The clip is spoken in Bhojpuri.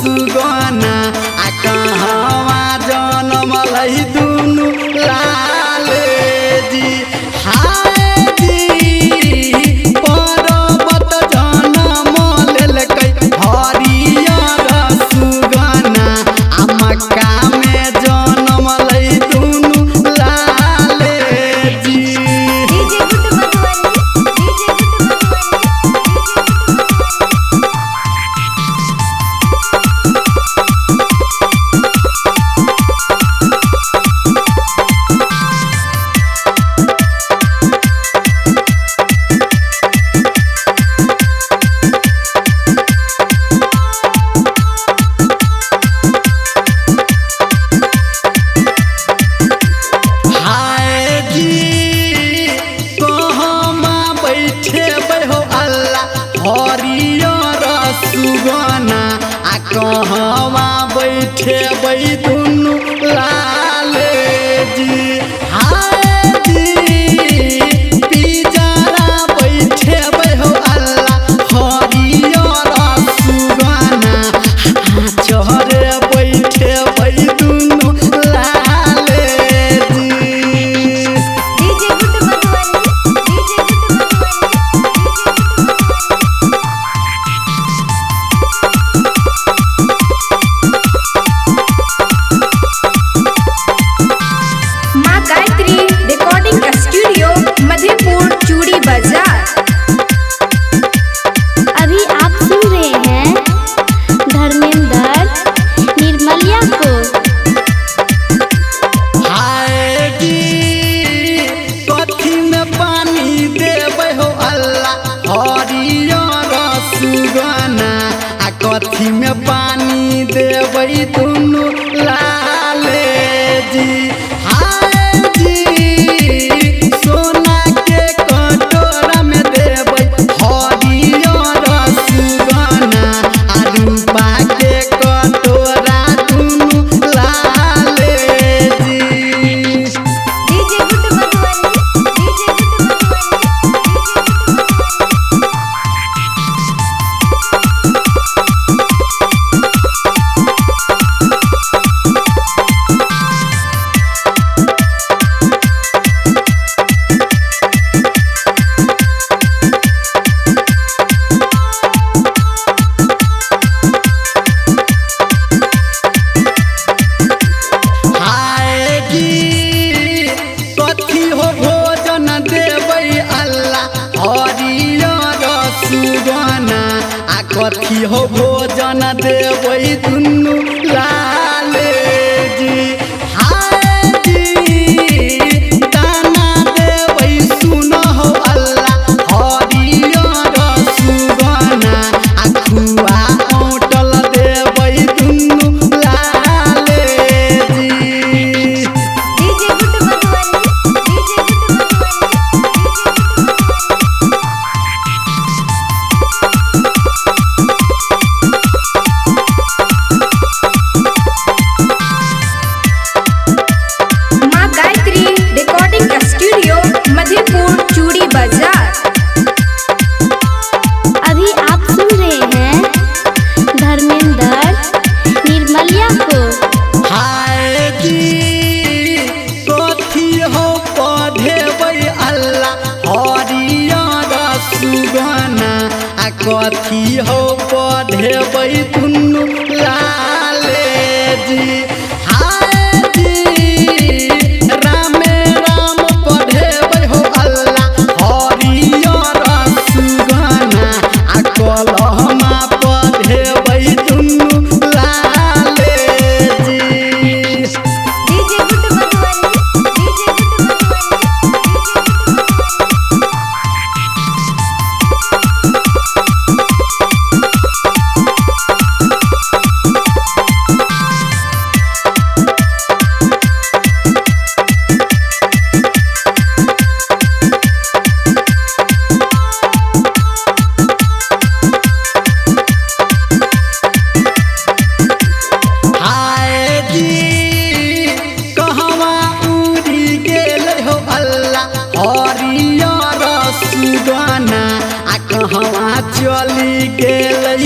सुगना आ कहवा जनम लई दुनु लाले जी हाय जी पर्वत जनम लेलकै हरियर सुगना आ मक्का में जनम लई दुनु लाले जी। हरियर सुगना आ कहवा बैठे दुनु लाले जी हाय जी पिजरा बैठे हो अल्लाह हरियर सुगना चहरे बैठे दुनु लाले जी। मधेपुर चूड़ी बाजार। अभी आप सुन रहे हैं धर्मेंद्र निर्मलिया को। हाय जी कथी में पानी देवे हो अल्लाह हरियर सुगना आ कथी में पानी देवे दुनु लाले जी हाय जी सोना के कटोरा में देवे हरियर सुगना आ रूपा के कटोरा दुनु लाले जी। हाय जी कथी हो भोजन देबै अल्लाह हरियर सुगना आ कथी हो भोजन देबै दुनु लाले जी हाय जी दाना देबै सुन हो अल्लाह हरियर सुगना आ खुआ औटल देबै दुनु लाले जी। माँ गायत्री रिकॉर्डिंग स्टूडियो मधेपुर चूड़ी बाजार। अभी आप सुन रहे हैं धर्मेंद्र निर्मलिया को। हाय जी कथी हो पढ़ेबै अल्लाह हरियर सुगना आ कथी हो पढ़ेबै दुनु लाले जी हाय जी रामे राम पढ़ेबै हो अल्लाह हरियर सुगना आ कलमा पढ़ेबै दुनु लाले जी। चली गेल